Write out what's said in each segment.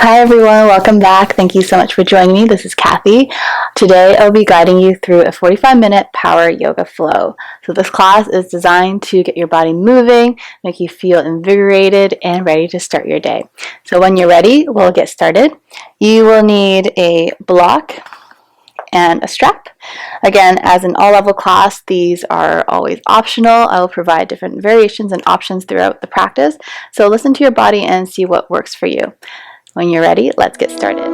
Hi everyone, welcome back. Thank you so much for joining me. This is Kathie. Today I'll be guiding you through a 45-minute power yoga flow. So this class is designed to get your body moving, make you feel invigorated and ready to start your day. So when you're ready, we'll get started. You will need a block and a strap. Again, as an all-level class, these are always optional. I will provide different variations and options throughout the practice. So listen to your body and see what works for you. When you're ready, let's get started.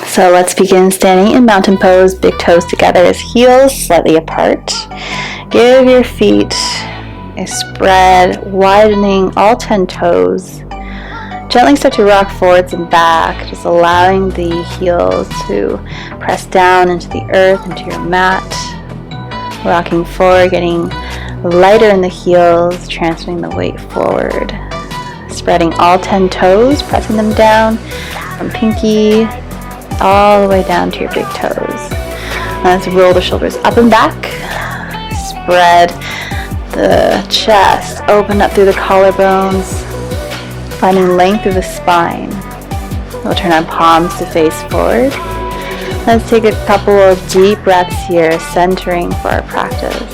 So let's begin standing in mountain pose, big toes together as heels slightly apart. Give your feet a spread, widening all 10 toes. Gently start to rock forwards and back, just allowing the heels to press down into the earth, into your mat. Rocking forward, getting lighter in the heels, transferring the weight forward. Spreading all 10 toes, pressing them down from pinky all the way down to your big toes. Let's roll the shoulders up and back. Spread the chest, open up through the collarbones. Finding length through the spine. We'll turn our palms to face forward. Let's take a couple of deep breaths here, centering for our practice.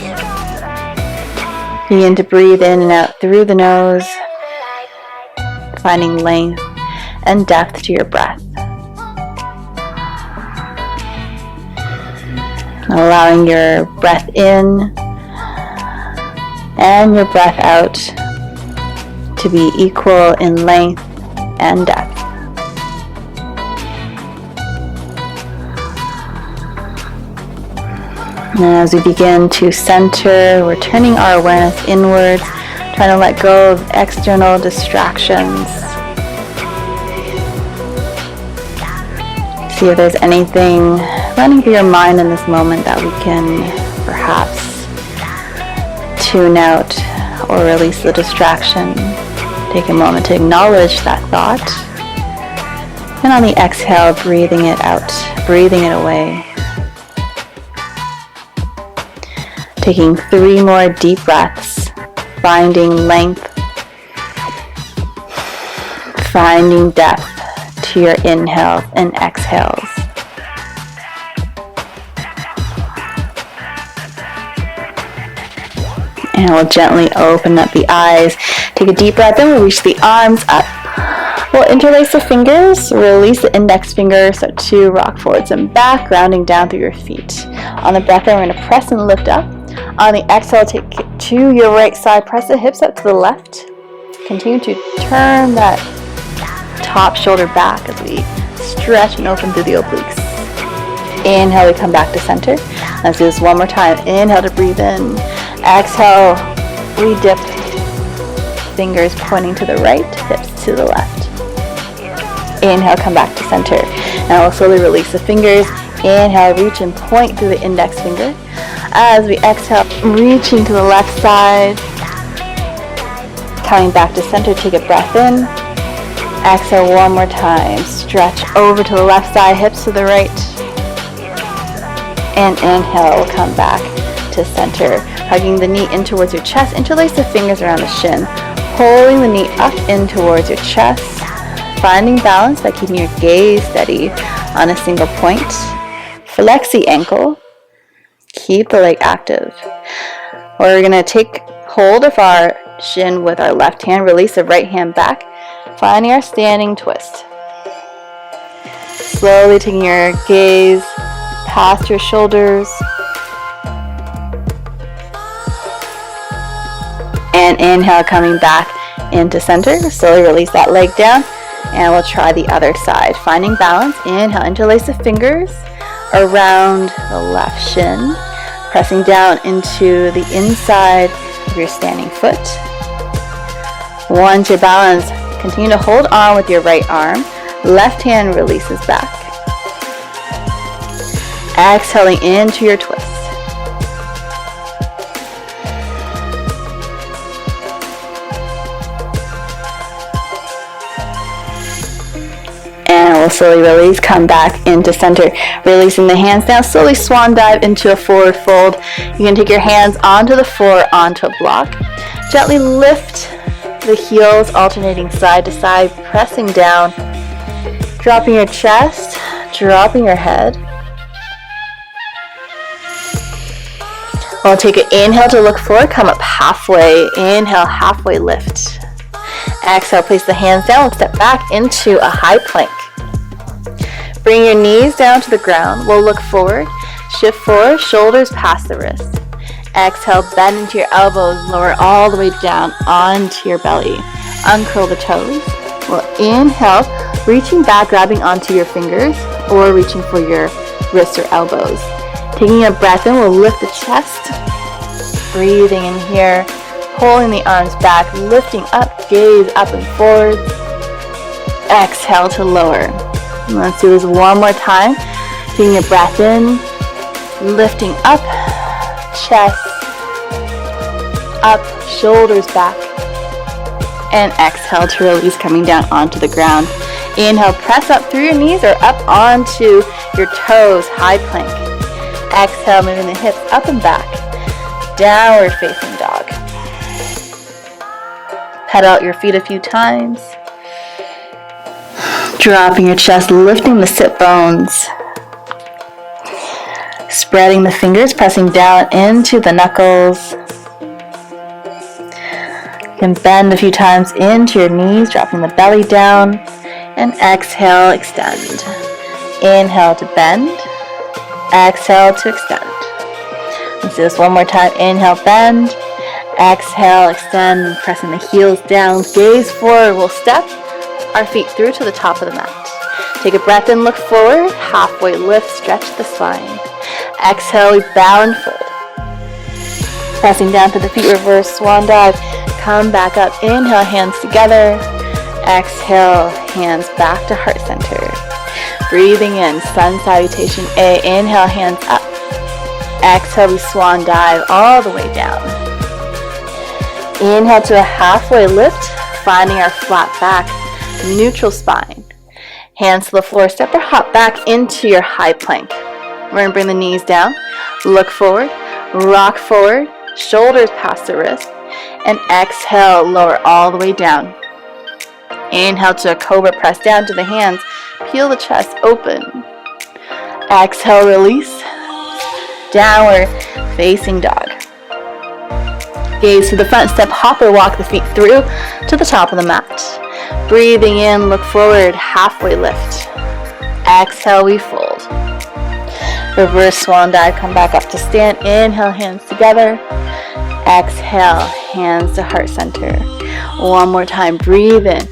Begin to breathe in and out through the nose, finding length and depth to your breath. Allowing your breath in and your breath out to be equal in length and depth. And as we begin to center, we're turning our awareness inwards, trying to let go of external distractions. See if there's anything running through your mind in this moment that we can perhaps tune out or release the distraction. Take a moment to acknowledge that thought. And on the exhale, breathing it out, breathing it away. Taking 3 more deep breaths, finding length, finding depth to your inhales and exhales. And we'll gently open up the eyes. Take a deep breath in. We'll reach the arms up. We'll interlace the fingers. Release the index finger. Start to rock forwards and back, grounding down through your feet. On the breath in, we're going to press and lift up. On the exhale, take it to your right side. Press the hips up to the left. Continue to turn that top shoulder back as we stretch and open through the obliques. Inhale, we come back to center. Let's do this one more time. Inhale to breathe in. Exhale, we dip. Fingers pointing to the right, hips to the left. Inhale, come back to center. Now we'll slowly release the fingers. Inhale, reach and point through the index finger. As we exhale, reaching to the left side. Coming back to center, take a breath in. Exhale one more time. Stretch over to the left side, hips to the right. And inhale, we'll come back to center. Hugging the knee in towards your chest. Interlace the fingers around the shin. Pulling the knee up in towards your chest. Finding balance by keeping your gaze steady on a single point. Flex the ankle. Keep the leg active. We're going to take hold of our shin with our left hand. Release the right hand back. Finding our standing twist. Slowly taking your gaze past your shoulders. And inhale, coming back into center. Slowly release that leg down. And we'll try the other side. Finding balance. Inhale, interlace the fingers around the left shin. Pressing down into the inside of your standing foot. Once you're balanced, continue to hold on with your right arm. Left hand releases back. Exhaling into your twist. we'll slowly release, come back into center. Releasing the hands down, slowly swan dive into a forward fold. You can take your hands onto the floor, onto a block. Gently lift the heels, alternating side to side, pressing down. Dropping your chest, dropping your head. We'll take an inhale to look forward, come up halfway. Inhale, halfway lift. Exhale, place the hands down, we'll step back into a high plank. Bring your knees down to the ground. We'll look forward, shift forward, shoulders past the wrist. Exhale, bend into your elbows, lower all the way down onto your belly. Uncurl the toes. We'll inhale, reaching back, grabbing onto your fingers, or reaching for your wrists or elbows. Taking a breath in, we'll lift the chest. Breathing in here. Pulling the arms back, lifting up, gaze up and forward. Exhale to lower. And let's do this one more time. Taking a breath in, lifting up, chest, up, shoulders back. And exhale to release, coming down onto the ground. Inhale, press up through your knees or up onto your toes, high plank. Exhale, moving the hips up and back. Downward facing dog. Pedal out your feet a few times. Dropping your chest, lifting the sit bones. Spreading the fingers, pressing down into the knuckles. You can bend a few times into your knees, dropping the belly down. And exhale, extend. Inhale to bend. Exhale to extend. Let's do this one more time. Inhale, bend. Exhale, extend, pressing the heels down, gaze forward. We'll step our feet through to the top of the mat. Take a breath in, look forward, halfway lift, stretch the spine. Exhale, we bow and fold. Pressing down to the feet, reverse swan dive. Come back up, inhale, hands together. Exhale, hands back to heart center. Breathing in, sun salutation A. Inhale, hands up. Exhale, we swan dive all the way down. Inhale to a halfway lift, finding our flat back, neutral spine. Hands to the floor, step or hop back into your high plank. We're going to bring the knees down, look forward, rock forward, shoulders past the wrist, and exhale, lower all the way down. Inhale to a cobra, press down to the hands, peel the chest open. Exhale, release, downward facing dog. Gaze to the front, step, hop or walk the feet through to the top of the mat. Breathing in, look forward, halfway lift. Exhale, we fold. Reverse swan dive, come back up to stand. Inhale, hands together. Exhale, hands to heart center. One more time, breathe in,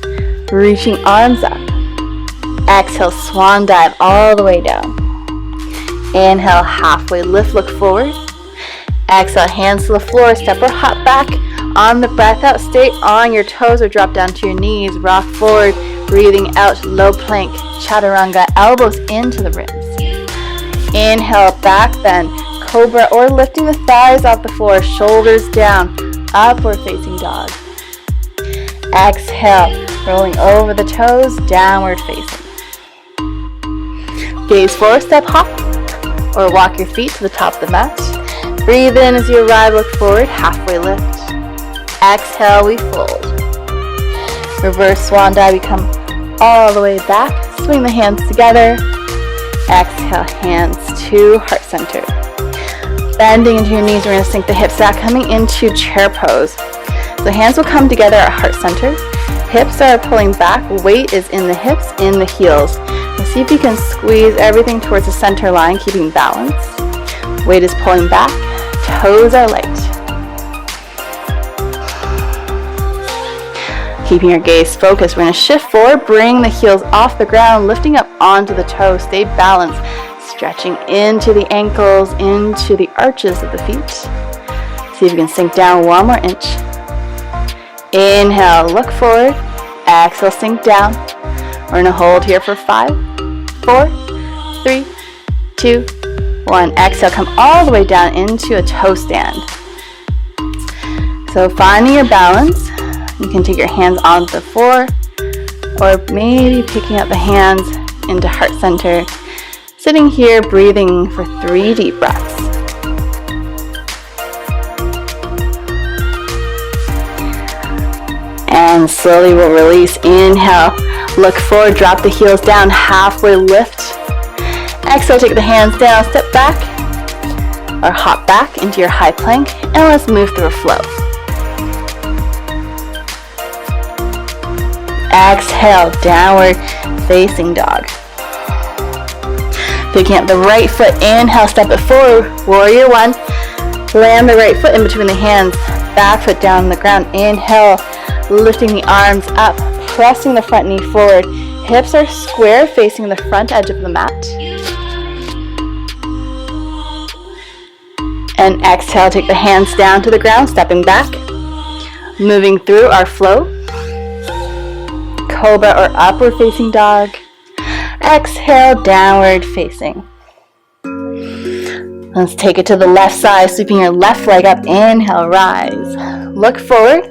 reaching arms up. Exhale, swan dive all the way down. Inhale, halfway lift, look forward. Exhale, hands to the floor, step or hop back. On the breath out, stay on your toes or drop down to your knees. Rock forward, breathing out, low plank, chaturanga, elbows into the ribs. Inhale, back bend, cobra or lifting the thighs off the floor, shoulders down, upward facing dog. Exhale, rolling over the toes, downward facing. Gaze forward, step, hop, or walk your feet to the top of the mat. Breathe in as you arrive, look forward, halfway lift. Exhale, we fold. Reverse swan dive, we come all the way back. Swing the hands together. Exhale, hands to heart center. Bending into your knees, we're going to sink the hips back, coming into chair pose. The hands will come together at heart center. Hips are pulling back, weight is in the hips, in the heels. And see if you can squeeze everything towards the center line, keeping balance. Weight is pulling back, toes are light. Keeping your gaze focused, we're going to shift forward, bring the heels off the ground, lifting up onto the toes, stay balanced, stretching into the ankles, into the arches of the feet. See if you can sink down one more inch. Inhale, look forward, exhale, sink down. We're going to hold here for 5, 4, 3, 2, 1. Exhale, come all the way down into a toe stand. So finding your balance. You can take your hands onto the floor, or maybe picking up the hands, into heart center. Sitting here, breathing for 3 deep breaths. And slowly we'll release. Inhale, look forward, drop the heels down, halfway lift. Exhale, take the hands down, step back, or hop back into your high plank, and let's move through a flow. Exhale, downward facing dog. Picking up the right foot, inhale, step it forward, warrior 1. Land the right foot in between the hands, back foot down on the ground. Inhale, lifting the arms up, pressing the front knee forward. Hips are square, facing the front edge of the mat. And exhale, take the hands down to the ground, stepping back. Moving through our flow. Cobra or upward facing dog. Exhale, downward facing. Let's take it to the left side, sweeping your left leg up. Inhale, rise. Look forward.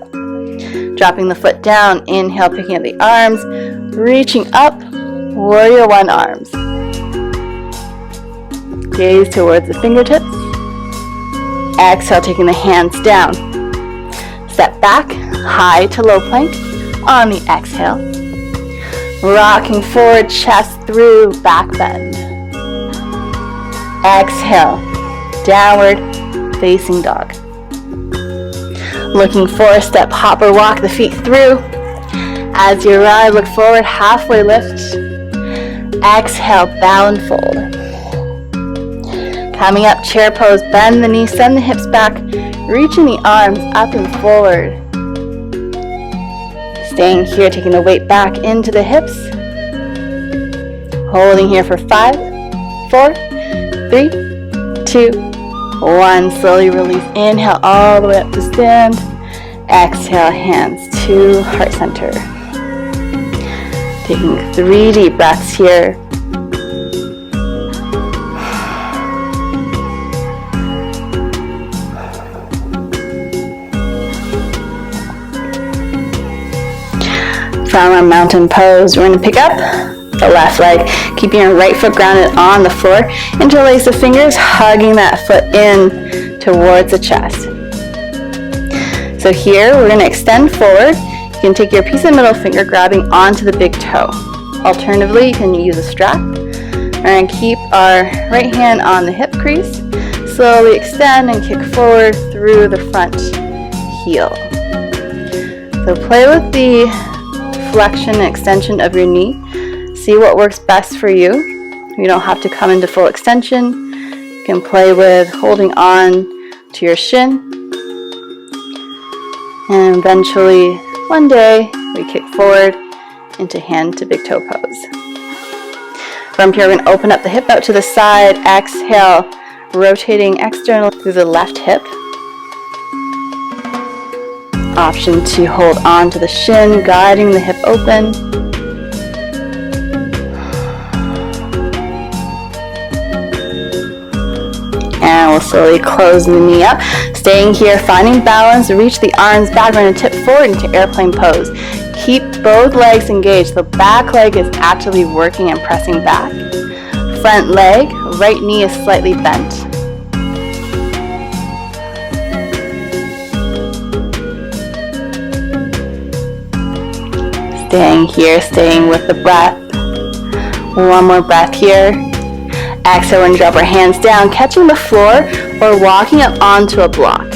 Dropping the foot down. Inhale, picking up the arms. Reaching up. Warrior 1 arms. Gaze towards the fingertips. Exhale, taking the hands down. Step back, high to low plank on the exhale. Rocking forward, chest through, back bend. Exhale, downward facing dog. Looking for a step, hop or walk the feet through. As you rise, look forward, halfway lift. Exhale, bow and fold. Coming up, chair pose, bend the knees, send the hips back, reaching the arms up and forward. Staying here, taking the weight back into the hips. Holding here for 5, 4, 3, 2, 1. Slowly release. Inhale all the way up to stand. Exhale, hands to heart center. Taking 3 deep breaths here. From our mountain pose, we're going to pick up the left leg, keeping your right foot grounded on the floor. Interlace the fingers, hugging that foot in towards the chest. So here, we're going to extend forward. You can take your piece of middle finger, grabbing onto the big toe. Alternatively, you can use a strap. We're going to keep our right hand on the hip crease. Slowly extend and kick forward through the front heel. So play with the flexion and extension of your knee. See what works best for you. You don't have to come into full extension. You can play with holding on to your shin. And eventually, one day, we kick forward into hand to big toe pose. From here, we're going to open up the hip out to the side. Exhale, rotating externally through the left hip. Option to hold on to the shin, guiding the hip open. And we'll slowly close the knee up. Staying here, finding balance, reach the arms back. We're going to tip forward into airplane pose. Keep both legs engaged. The back leg is actively working and pressing back. Front leg, right knee is slightly bent. Staying here, staying with the breath. One more breath here. Exhale and drop our hands down, catching the floor or walking up onto a block.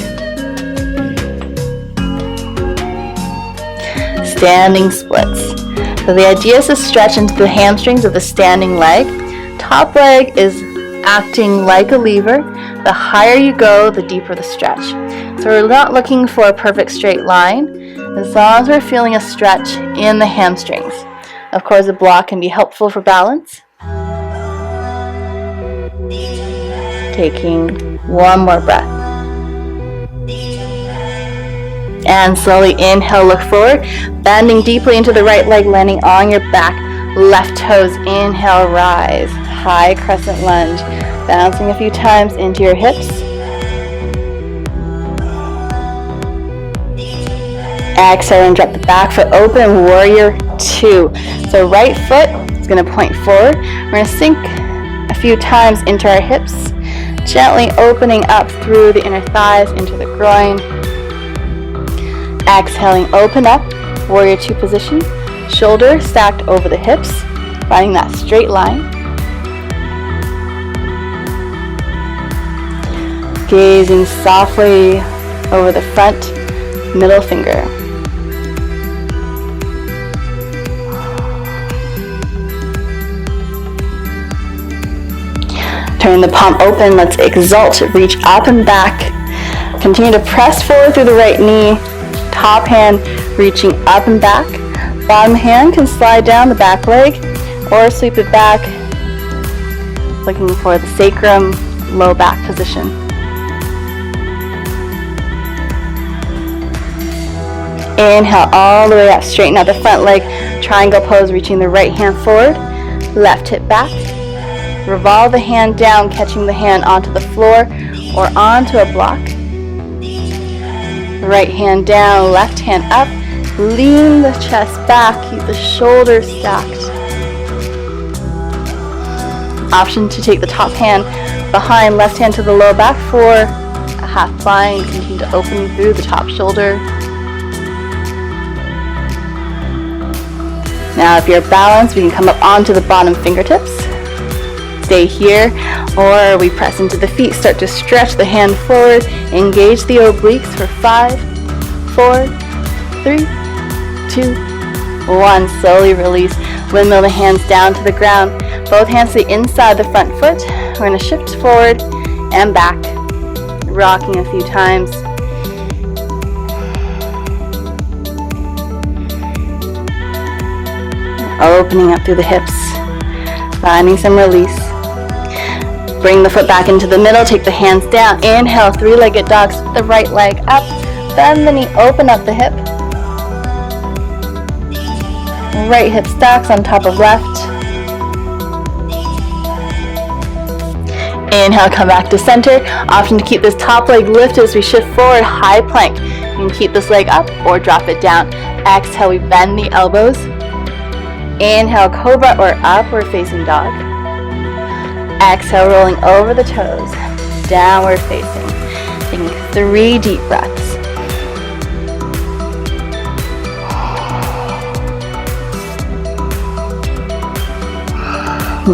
Standing splits. So the idea is to stretch into the hamstrings of the standing leg. Top leg is acting like a lever. The higher you go, the deeper the stretch. So we're not looking for a perfect straight line, as long as we're feeling a stretch in the hamstrings. Of course, a block can be helpful for balance. Taking one more breath. And slowly inhale, look forward, bending deeply into the right leg, landing on your back, left toes. Inhale, rise, high crescent lunge, bouncing a few times into your hips. Exhale and drop the back foot open, warrior 2. So right foot It's going to point forward. We're going to sink a few times into our hips, gently opening up through the inner thighs into the groin. Exhaling, open up, warrior two position. Shoulder stacked over the hips, finding that straight line. Gazing softly over the front middle finger. Turn the palm open, let's exalt, reach up and back. Continue to press forward through the right knee. Top hand reaching up and back. Bottom hand can slide down the back leg or sweep it back, looking for the sacrum, low back position. Inhale all the way up, straighten out the front leg, triangle pose, reaching the right hand forward, left hip back. Revolve the hand down, catching the hand onto the floor or onto a block. Right hand down, left hand up. Lean the chest back, keep the shoulders stacked. Option to take the top hand behind, left hand to the low back for a half bind. Continue to open through the top shoulder. Now if you're balanced, we can come up onto the bottom fingertips. Stay here, or we press into the feet, start to stretch the hand forward, engage the obliques for 5, 4, 3, 2, 1. Slowly release, windmill the hands down to the ground, both hands to the inside the front foot. We're going to shift forward and back, rocking a few times. Opening up through the hips, finding some release. Bring the foot back into the middle, take the hands down. Inhale, three-legged dog, split the right leg up, bend the knee, open up the hip. Right hip stacks on top of left. Inhale, come back to center. Option to keep this top leg lifted as we shift forward, high plank. You can keep this leg up or drop it down. Exhale, we bend the elbows. Inhale, cobra or upward facing dog. Exhale, rolling over the toes, downward facing. Taking 3 deep breaths.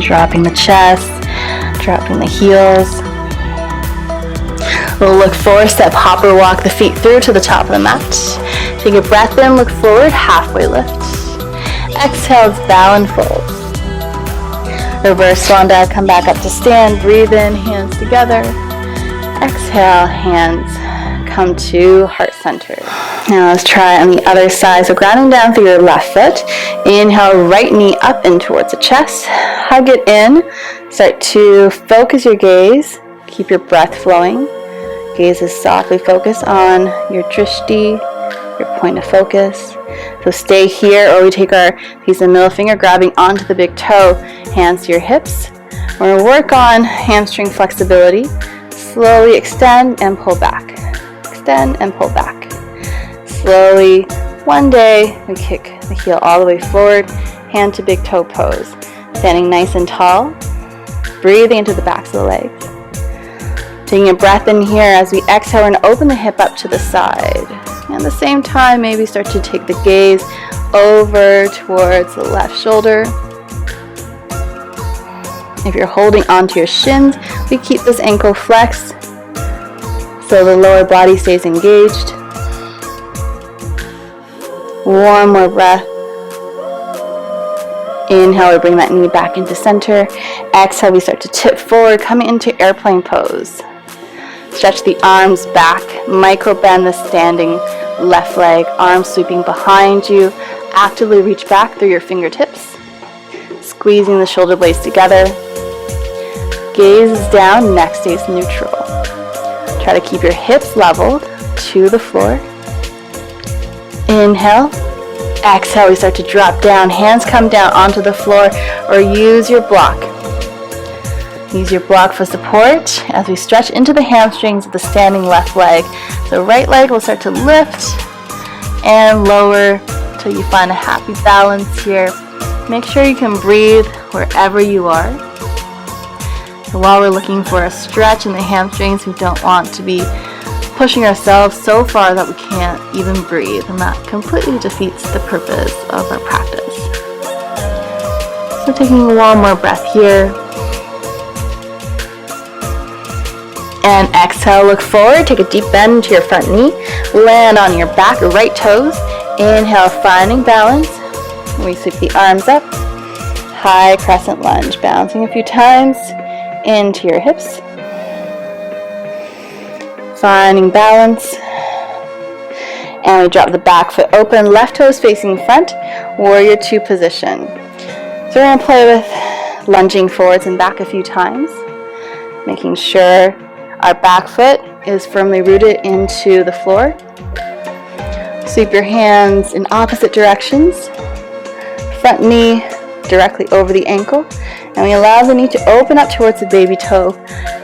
Dropping the chest, dropping the heels. We'll look forward, step, hopper, walk the feet through to the top of the mat. Take a breath in, look forward, halfway lift. Exhale, bow and fold. Reverse swan dive, come back up to stand, breathe in, hands together. Exhale, hands come to heart center. Now let's try on the other side. So grounding down through your left foot. Inhale, right knee up and towards the chest. Hug it in. Start to focus your gaze. Keep your breath flowing. Gaze is softly focused on your drishti, your point of focus. So stay here, or we take our piece of middle finger, grabbing onto the big toe, hands to your hips. We're going to work on hamstring flexibility. Slowly extend and pull back. Extend and pull back. Slowly, one day, we kick the heel all the way forward, hand to big toe pose. Standing nice and tall, breathing into the backs of the legs. Taking a breath in here as we exhale and open the hip up to the side. And at the same time, maybe start to take the gaze over towards the left shoulder. If you're holding onto your shins, we keep this ankle flexed so the lower body stays engaged. One more breath. Inhale, we bring that knee back into center. Exhale, we start to tip forward, coming into airplane pose. Stretch the arms back, micro bend the standing left leg, arms sweeping behind you. Actively reach back through your fingertips, squeezing the shoulder blades together. Gaze is down, neck stays neutral. Try to keep your hips leveled to the floor. Inhale. Exhale, we start to drop down. Hands come down onto the floor, or use your block. Use your block for support as we stretch into the hamstrings of the standing left leg. The right leg will start to lift and lower until you find a happy balance here. Make sure you can breathe wherever you are. So while we're looking for a stretch in the hamstrings, we don't want to be pushing ourselves so far that we can't even breathe, and that completely defeats the purpose of our practice. So taking one more breath here. And exhale, look forward, take a deep bend into your front knee, land on your back or right toes. Inhale, finding balance. We sweep the arms up, high crescent lunge, bouncing a few times into your hips. Finding balance. And we drop the back foot open, left toes facing front, warrior two position. So we're going to play with lunging forwards and back a few times, making sure our back foot is firmly rooted into the floor. Sweep your hands in opposite directions. Front knee directly over the ankle. And we allow the knee to open up towards the baby toe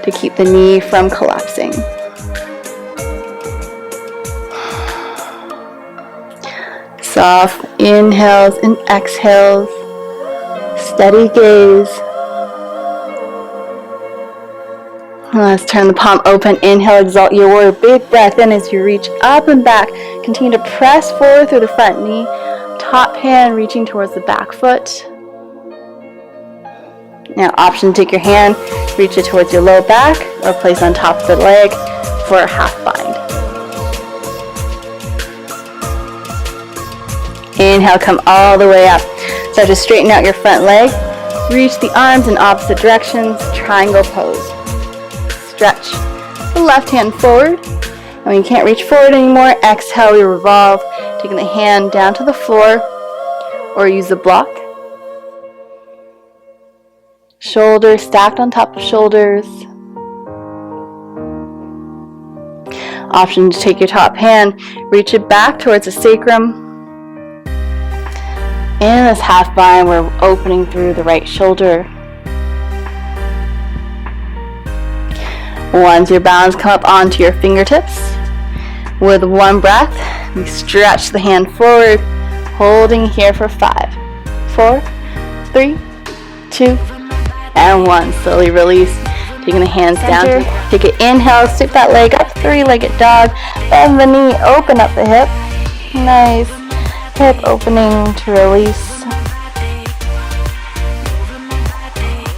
to keep the knee from collapsing. Soft inhales and exhales. Steady gaze. Let's turn the palm open. Inhale, exalt your warrior. Big breath in as you reach up and back. Continue to press forward through the front knee. Top hand reaching towards the back foot. Now, option to take your hand, reach it towards your low back, or place on top of the leg for a half bind. Inhale, come all the way up. Start to straighten out your front leg. Reach the arms in opposite directions. Triangle pose. Stretch the left hand forward. And when you can't reach forward anymore, exhale, we revolve, taking the hand down to the floor or use the block. Shoulders stacked on top of shoulders. Option to take your top hand, reach it back towards the sacrum. In this half bind, we're opening through the right shoulder. Once you're balanced, come up onto your fingertips. With one breath, we stretch the hand forward, holding here for 5, 4, 3, 2, and 1. Slowly release, taking the hands down. Take an inhale, sweep that leg up, three-legged dog. Bend the knee, open up the hip. Nice. Hip opening to release.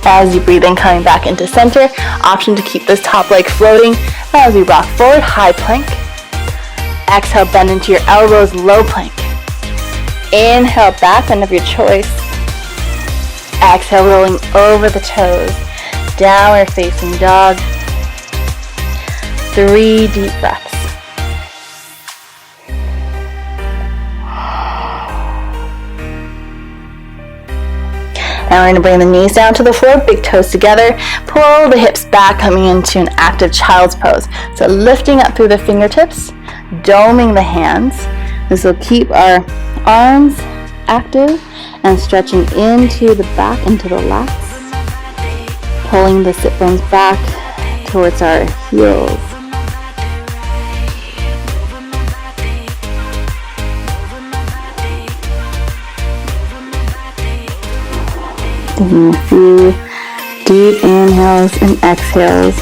As you breathe in, coming back into center. Option to keep this top leg floating as we rock forward, high plank. Exhale, bend into your elbows, low plank. Inhale, back bend of your choice. Exhale, rolling over the toes. Downward facing dog. 3 deep breaths. Now we're going to bring the knees down to the floor, big toes together. Pull the hips back, coming into an active child's pose. So lifting up through the fingertips, doming the hands. This will keep our arms active and stretching into the back, into the lats. Pulling the sit bones back towards our heels. Taking a few deep inhales and exhales.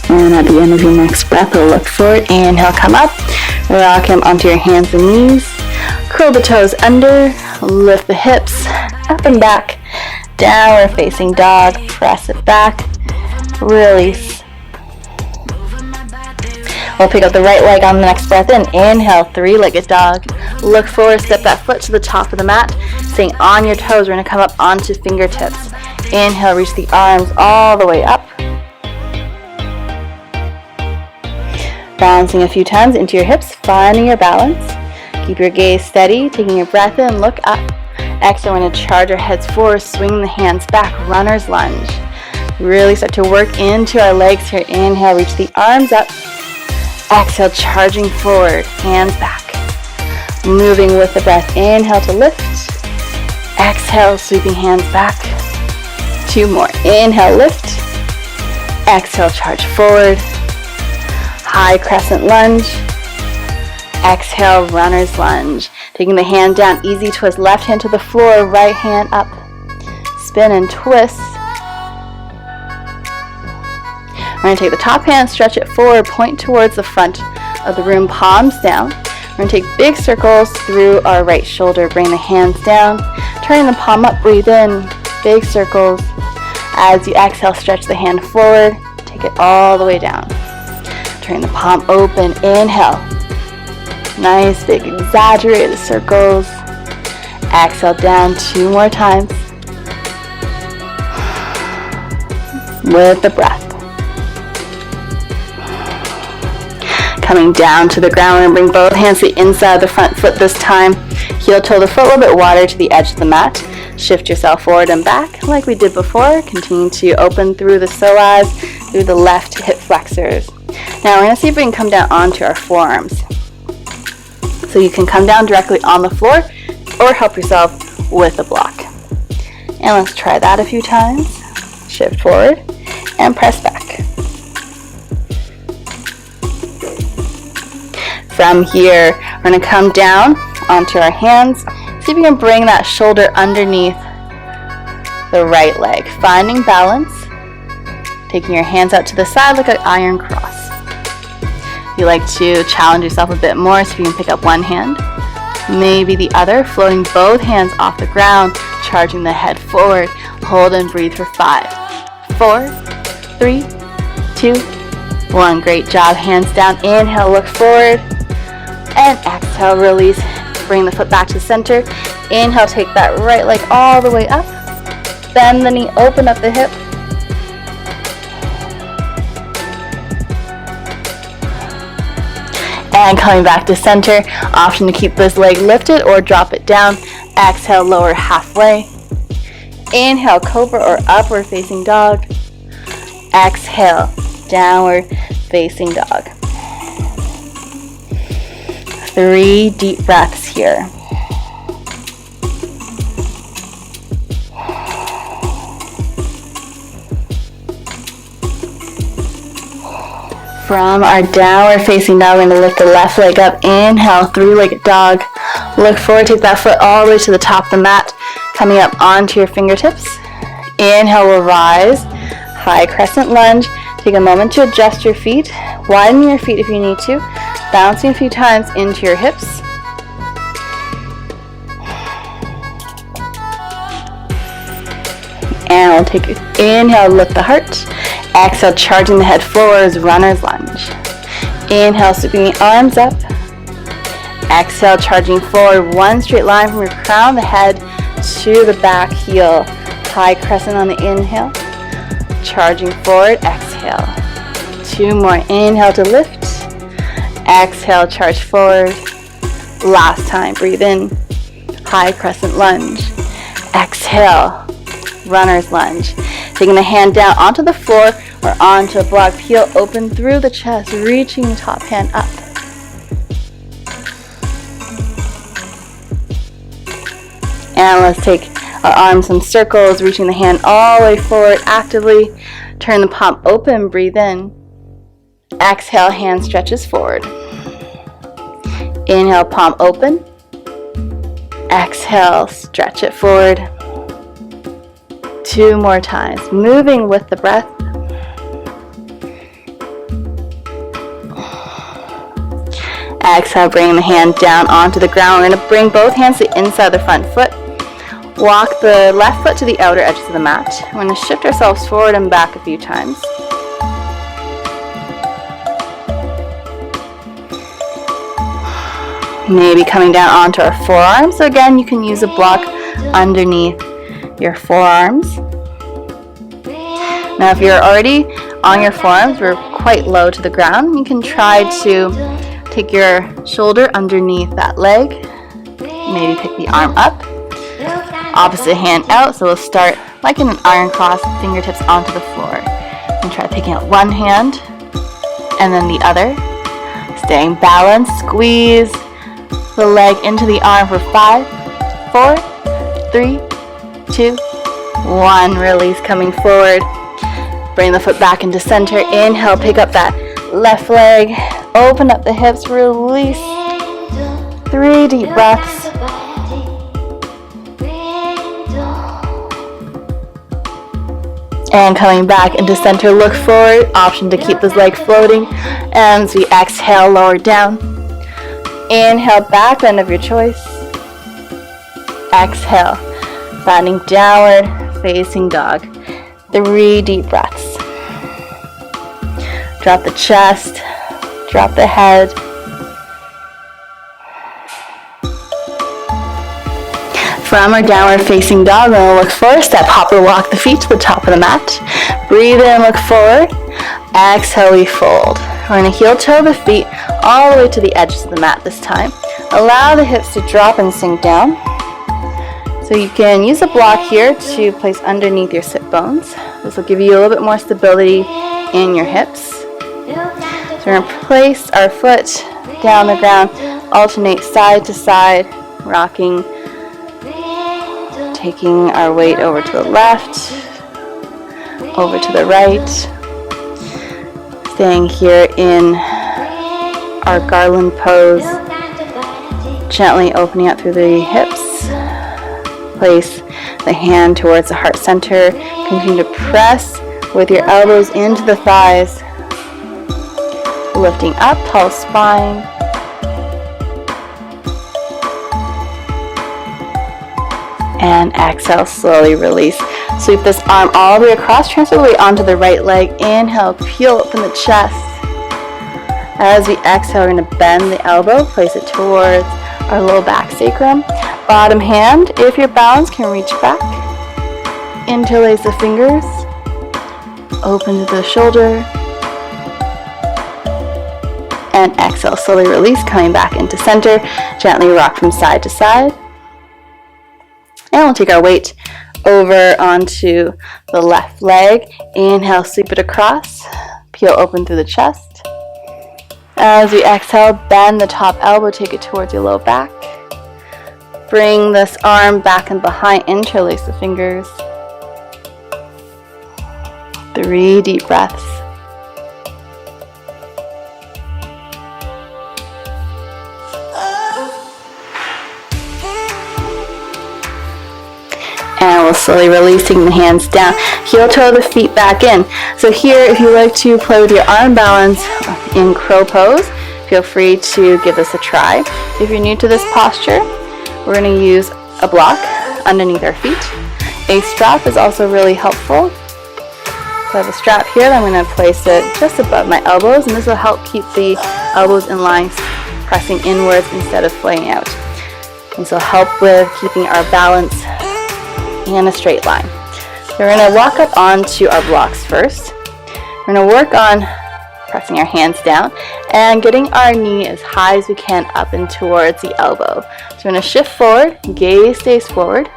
And at the end of your next breath, we'll look forward. Inhale, come up. Rock him onto your hands and knees. Curl the toes under. Lift the hips up and back. Downward facing dog. Press it back. Release. We'll pick up the right leg on the next breath in. Inhale, three-legged dog. Look forward, step that foot to the top of the mat. Staying on your toes, we're going to come up onto fingertips. Inhale, reach the arms all the way up. Balancing a few times into your hips, finding your balance. Keep your gaze steady, taking your breath in, look up. Exhale, we're going to charge our heads forward, swing the hands back, runner's lunge. Really start to work into our legs here. Inhale, reach the arms up. Exhale, charging forward, hands back. Moving with the breath. Inhale to lift. Exhale, sweeping hands back. 2 more. Inhale, lift. Exhale, charge forward. high crescent lunge. Exhale, runner's lunge. Taking the hand down, easy twist, left hand to the floor, right hand up. Spin and twist. We're going to take the top hand, stretch it forward, point towards the front of the room, palms down. We're going to take big circles through our right shoulder. Bring the hands down, turn the palm up, breathe in, big circles. As you exhale, stretch the hand forward, take it all the way down. Turn the palm open, inhale. Nice, big, exaggerated circles. Exhale down 2 more times. With the breath. Coming down to the ground, and bring both hands to the inside of the front foot this time. Heel toe the foot a little bit wider to the edge of the mat. Shift yourself forward and back like we did before. Continue to open through the psoas, through the left hip flexors. Now we're going to see if we can come down onto our forearms. So you can come down directly on the floor or help yourself with a block. And let's try that a few times. Shift forward and press back. From here, we're going to come down onto our hands. See if you can bring that shoulder underneath the right leg. Finding balance. Taking your hands out to the side like an iron cross. If you like to challenge yourself a bit more, so you can pick up one hand, maybe the other, floating both hands off the ground, charging the head forward. Hold and breathe for 5, 4, 3, 2, 1. Great job. Hands down. Inhale, look forward. And exhale, release. Bring the foot back to center. Inhale, take that right leg all the way up. Bend the knee, open up the hip. And coming back to center. Option to keep this leg lifted or drop it down. Exhale, lower halfway. Inhale, cobra or upward facing dog. Exhale, downward facing dog. 3 deep breaths here. From our downward facing dog, we're going to lift the left leg up. Inhale, 3-legged dog. Look forward, take that foot all the way to the top of the mat, coming up onto your fingertips. Inhale, we'll rise. High crescent lunge. Take a moment to adjust your feet. Widen your feet if you need to. Bouncing a few times into your hips. And we'll take an inhale, lift the heart. Exhale, charging the head forwards, runner's lunge. Inhale, sweeping the arms up. Exhale, charging forward, one straight line from your crown of the head to the back heel. High crescent on the inhale. Charging forward, exhale. 2 more, inhale to lift. Exhale, charge forward. Last time, breathe in. High crescent lunge. Exhale, runner's lunge. Taking the hand down onto the floor or onto a block. Heel open through the chest, reaching the top hand up. And let's take our arms in circles, reaching the hand all the way forward actively. Turn the palm open, breathe in. Exhale, hand stretches forward. Inhale, palm open. Exhale, stretch it forward. 2 more times, moving with the breath. Exhale, bring the hand down onto the ground. We're going to bring both hands to the inside of the front foot. Walk the left foot to the outer edges of the mat. We're going to shift ourselves forward and back a few times. Maybe coming down onto our forearms. So again, you can use a block underneath your forearms. Now if you're already on your forearms, we're quite low to the ground. You can try to take your shoulder underneath that leg. Maybe pick the arm up. Opposite hand out, so we'll start like in an iron cross, fingertips onto the floor. And try picking up one hand and then the other. Staying balanced, squeeze the leg into the arm for 5, 4, 3, 2, 1. Release, coming forward. Bring the foot back into center. Inhale, pick up that Left leg, open up the hips, release. 3 deep breaths. And coming back into center, look forward. Option to keep this leg floating. And as we exhale, lower down. Inhale, back bend of your choice. Exhale, finding downward facing dog. 3 deep breaths. Drop the chest, drop the head. From our downward facing dog, we're going to look forward, step, hop, or walk the feet to the top of the mat. Breathe in, look forward. Exhale, we fold. We're going to heel toe the feet all the way to the edges of the mat this time. Allow the hips to drop and sink down. So you can use a block here to place underneath your sit bones. This will give you a little bit more stability in your hips. So we're going to place our foot down the ground, alternate side to side, rocking, taking our weight over to the left, over to the right, staying here in our Garland pose, gently opening up through the hips. Place the hand towards the heart center. Continue to press with your elbows into the thighs. Lifting up, tall spine. And exhale, slowly release. Sweep this arm all the way across, transfer the weight onto the right leg. Inhale, peel open the chest. As we exhale, we're going to bend the elbow, place it towards our low back sacrum. Bottom hand, if you're balanced, can reach back. Interlace the fingers. Open to the shoulder. And exhale, slowly release, coming back into center. Gently rock from side to side. And we'll take our weight over onto the left leg. Inhale, sweep it across. Peel open through the chest. As we exhale, bend the top elbow, take it towards your low back. Bring this arm back and behind, interlace the fingers. 3 deep breaths. And we'll slowly releasing the hands down. Heel toe the feet back in. So here, if you like to play with your arm balance in crow pose, feel free to give this a try. If you're new to this posture, we're going to use a block underneath our feet. A strap is also really helpful. So I have a strap here that I'm going to place it just above my elbows, and this will help keep the elbows in line, pressing inwards instead of flaying out. And this will help with keeping our balance in a straight line. So we're going to walk up onto our blocks first. We're going to work on pressing our hands down and getting our knee as high as we can up and towards the elbow. So we're going to shift forward, gaze stays forward,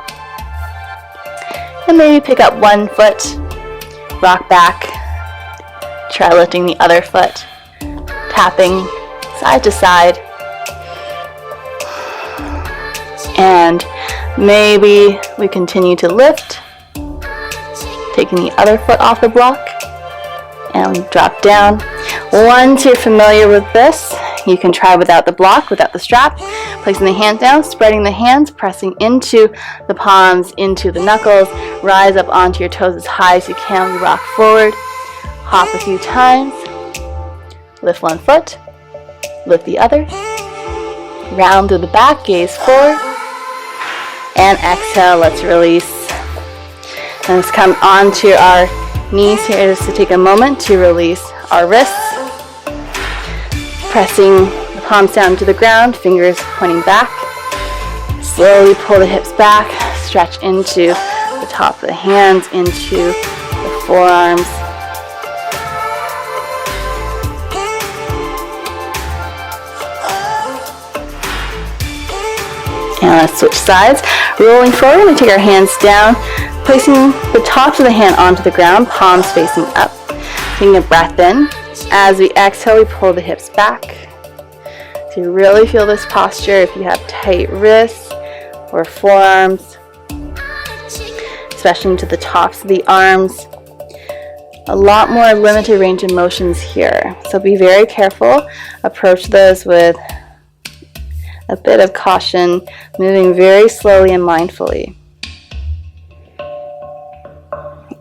and maybe pick up one foot, rock back, try lifting the other foot, tapping side to side, and maybe we continue to lift, taking the other foot off the block, and we drop down. Once you're familiar with this, you can try without the block, without the strap, placing the hands down, spreading the hands, pressing into the palms, into the knuckles, rise up onto your toes as high as you can. We rock forward, hop a few times, lift one foot, lift the other, round through the back, gaze forward, and exhale, let's release. And let's come onto our knees here just to take a moment to release our wrists. Pressing the palms down to the ground, fingers pointing back. Slowly pull the hips back, stretch into the top of the hands, into the forearms. And let's switch sides. Rolling forward, we're going to take our hands down, placing the tops of the hand onto the ground, palms facing up. Taking a breath in. As we exhale, we pull the hips back. So you really feel this posture if you have tight wrists or forearms, especially into the tops of the arms. A lot more limited range of motions here, so be very careful. Approach those with a bit of caution, moving very slowly and mindfully.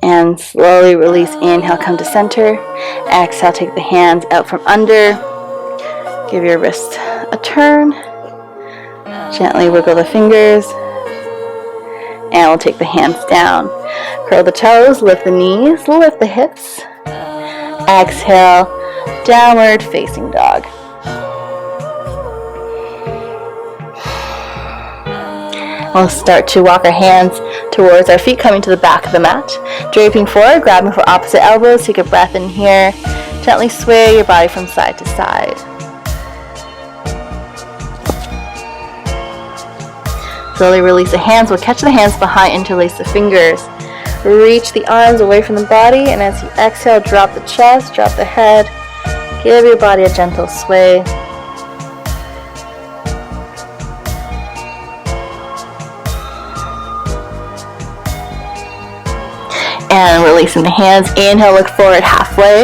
And slowly release. Inhale, come to center. Exhale, take the hands out from under. Give your wrist a turn. Gently wiggle the fingers. And we'll take the hands down. Curl the toes, lift the knees, lift the hips. Exhale, downward facing dog. We'll start to walk our hands towards our feet, coming to the back of the mat. Draping forward, grabbing for opposite elbows. Take a breath in here. Gently sway your body from side to side. Slowly release the hands. We'll catch the hands behind, interlace the fingers. Reach the arms away from the body, and as you exhale, drop the chest, drop the head. Give your body a gentle sway. And releasing the hands. Inhale, look forward halfway.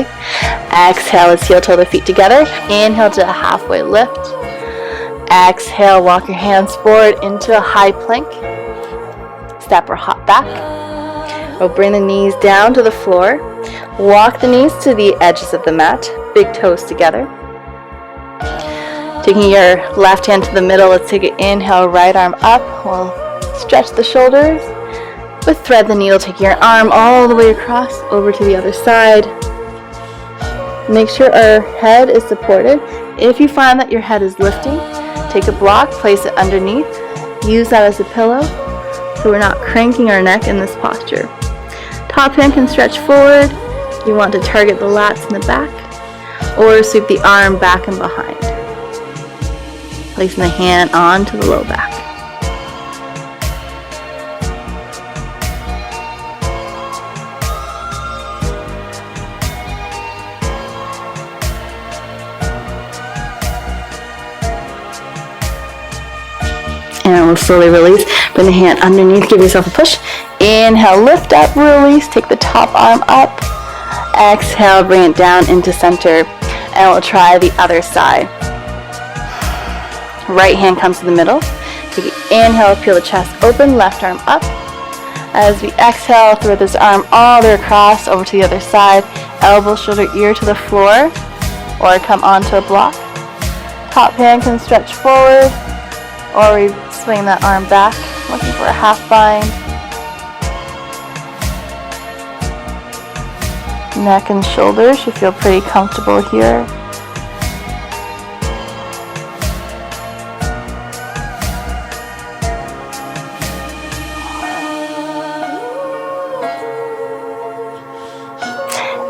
Exhale, let's heel toe the feet together. Inhale to a halfway lift. Exhale, walk your hands forward into a high plank. Step or hop back. We'll bring the knees down to the floor. Walk the knees to the edges of the mat. Big toes together. Taking your left hand to the middle, let's take an inhale, right arm up. We'll stretch the shoulders. With thread the needle, take your arm all the way across over to the other side. Make sure our head is supported. If you find that your head is lifting, take a block, place it underneath. Use that as a pillow so we're not cranking our neck in this posture. Top hand can stretch forward. You want to target the lats in the back or sweep the arm back and behind. Placing the hand onto the low back. And we'll slowly release. Bring the hand underneath. Give yourself a push. Inhale, lift up, release. Take the top arm up. Exhale, bring it down into center. And we'll try the other side. Right hand comes to the middle. Take an inhale, peel the chest open. Left arm up. As we exhale, throw this arm all the way across over to the other side. Elbow, shoulder, ear to the floor. Or come onto a block. Top hand can stretch forward. Or we swing that arm back, looking for a half bind. Neck and shoulders should feel pretty comfortable here.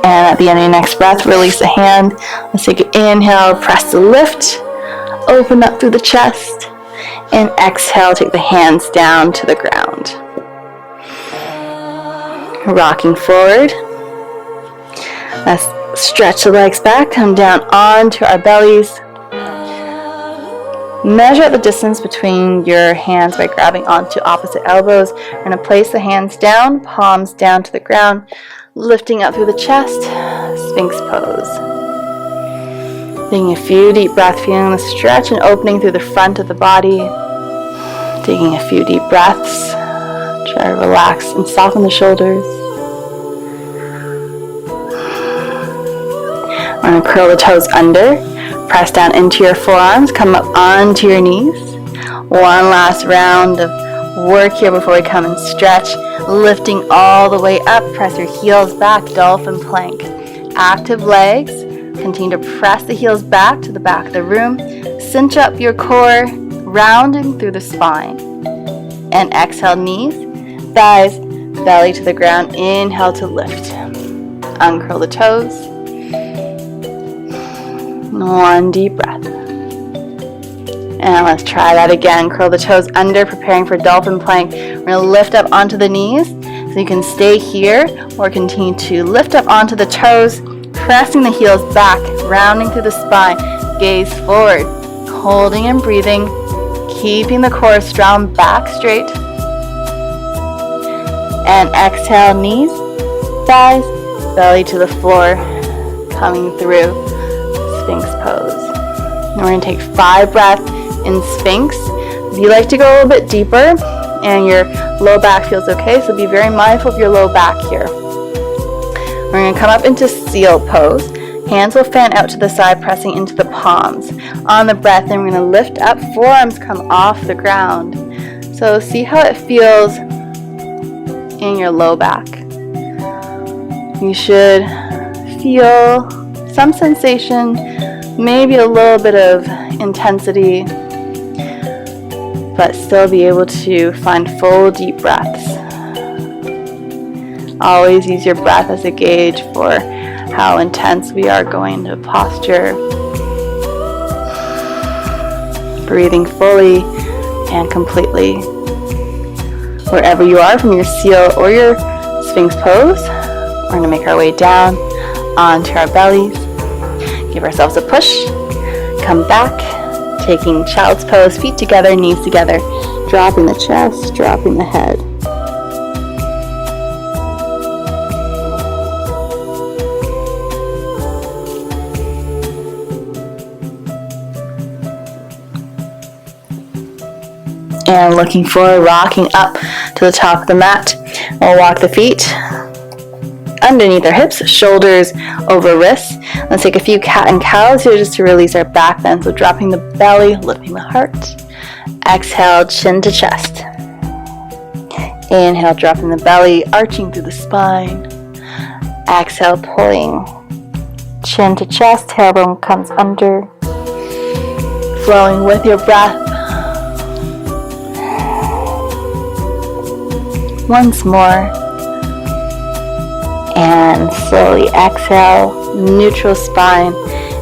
And at the end of your next breath, release the hand. Let's take an inhale, press the lift, open up through the chest. And exhale, take the hands down to the ground. Rocking forward. Let's stretch the legs back, come down onto our bellies. Measure out the distance between your hands by grabbing onto opposite elbows. We're going to place the hands down, palms down to the ground, lifting up through the chest, Sphinx pose. Taking a few deep breaths, feeling the stretch and opening through the front of the body. Taking a few deep breaths. Try to relax and soften the shoulders. We're going to curl the toes under. Press down into your forearms. Come up onto your knees. One last round of work here before we come and stretch. Lifting all the way up. Press your heels back. Dolphin plank. Active legs. Continue to press the heels back to the back of the room. Cinch up your core, rounding through the spine. And exhale, knees, thighs, belly to the ground. Inhale to lift. Uncurl the toes. One deep breath. And let's try that again. Curl the toes under, preparing for dolphin plank. We're going to lift up onto the knees. So you can stay here or continue to lift up onto the toes. Pressing the heels back, rounding through the spine, gaze forward, holding and breathing, keeping the core strong, back straight. And exhale, knees, thighs, belly to the floor, coming through Sphinx pose. And we're going to take 5 breaths in Sphinx. If you like to go a little bit deeper and your low back feels okay, so be very mindful of your low back here. We're going to come up into seal pose. Hands will fan out to the side, pressing into the palms. On the breath, then we're going to lift up, forearms come off the ground. So see how it feels in your low back. You should feel some sensation, maybe a little bit of intensity, but still be able to find full deep breaths. Always use your breath as a gauge for how intense we are going into posture. Breathing fully and completely. Wherever you are from your seal or your Sphinx pose, we're going to make our way down onto our bellies. Give ourselves a push. Come back, taking child's pose, feet together, knees together, dropping the chest, dropping the head. And looking forward, rocking up to the top of the mat. We'll walk the feet underneath our hips, shoulders over wrists. Let's take a few cat and cows here just to release our back bend. So dropping the belly, lifting the heart. Exhale, chin to chest. Inhale, dropping the belly, arching through the spine. Exhale, pulling chin to chest, tailbone comes under. Flowing with your breath. Once more. And slowly exhale, neutral spine,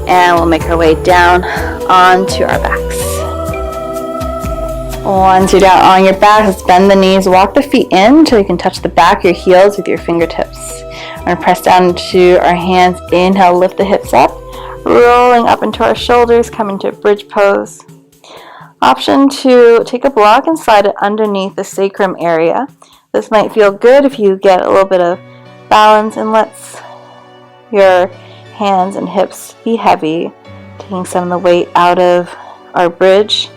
and we'll make our way down onto our backs. Once you're down on your back, let's bend the knees, walk the feet in until you can touch the back of your heels with your fingertips. We're going to press down into our hands, inhale, lift the hips up, rolling up into our shoulders, come into a bridge pose. Option to take a block and slide it underneath the sacrum area. This might feel good if you get a little bit of balance and lets your hands and hips be heavy, taking some of the weight out of our bridge.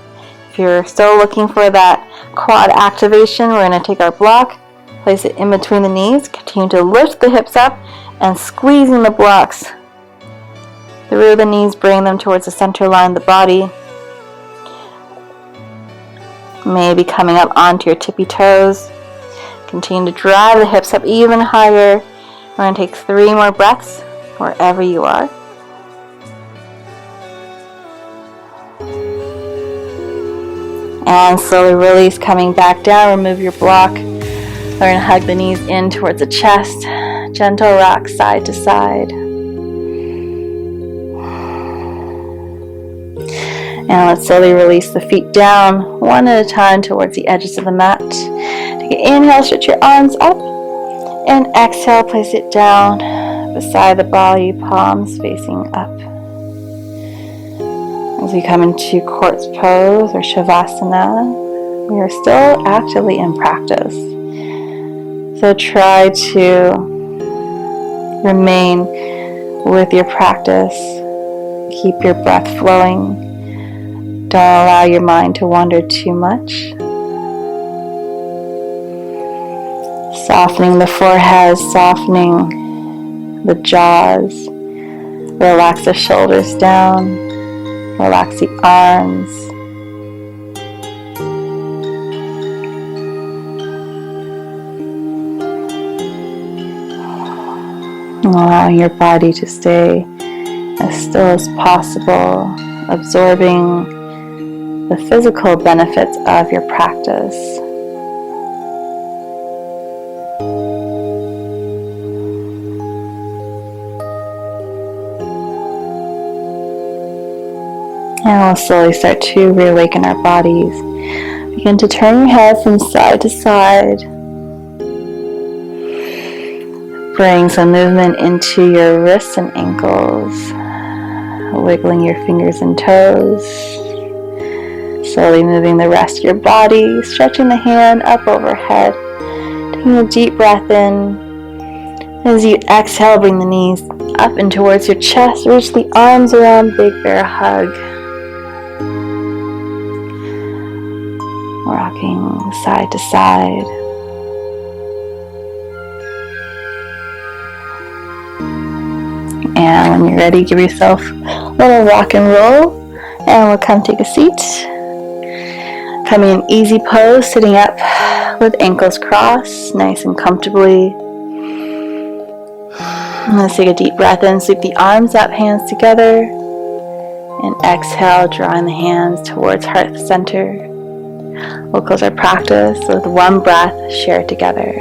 If you're still looking for that quad activation, we're going to take our block, place it in between the knees, continue to lift the hips up and squeezing the blocks through the knees, bring them towards the center line of the body. Maybe coming up onto your tippy toes. Continue to drive the hips up even higher. We're going to take 3 more breaths wherever you are. And slowly release, coming back down. Remove your block. We're going to hug the knees in towards the chest. Gentle rock side to side. And let's slowly release the feet down, one at a time towards the edges of the mat. Inhale, stretch your arms up, and exhale, place it down beside the body, palms facing up. As we come into corpse pose or Savasana, we are still actively in practice. So try to remain with your practice. Keep your breath flowing. Don't allow your mind to wander too much. Softening the forehead, softening the jaws. Relax the shoulders down. Relax the arms. Allowing your body to stay as still as possible, absorbing the physical benefits of your practice. And we'll slowly start to reawaken our bodies. Begin to turn your head from side to side. Bring some movement into your wrists and ankles. Wiggling your fingers and toes. Slowly moving the rest of your body. Stretching the hand up overhead. Taking a deep breath in. As you exhale, bring the knees up and towards your chest. Reach the arms around, big bear hug. Rocking side to side. And when you're ready, give yourself a little rock and roll. And we'll come take a seat. Coming in easy pose, sitting up with ankles crossed, nice and comfortably. Let's take a deep breath in, sweep the arms up, hands together. And exhale, drawing the hands towards heart center. We'll close our practice with one breath shared together.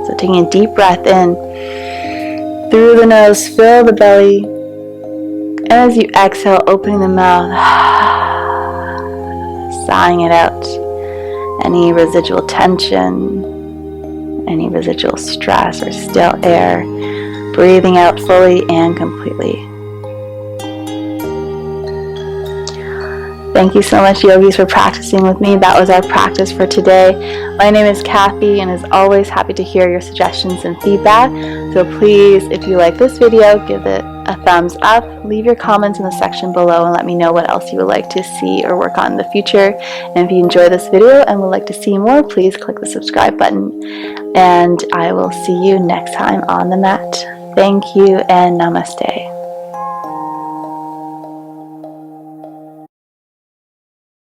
So taking a deep breath in through the nose, fill the belly. And as you exhale, opening the mouth, sighing it out. Any residual tension, any residual stress or still air, breathing out fully and completely. Thank you so much, yogis, for practicing with me. That was our practice for today. My name is Kathie, and as always, happy to hear your suggestions and feedback. So please, if you like this video, give it a thumbs up. Leave your comments in the section below and let me know what else you would like to see or work on in the future. And if you enjoy this video and would like to see more, please click the subscribe button. And I will see you next time on the mat. Thank you and namaste.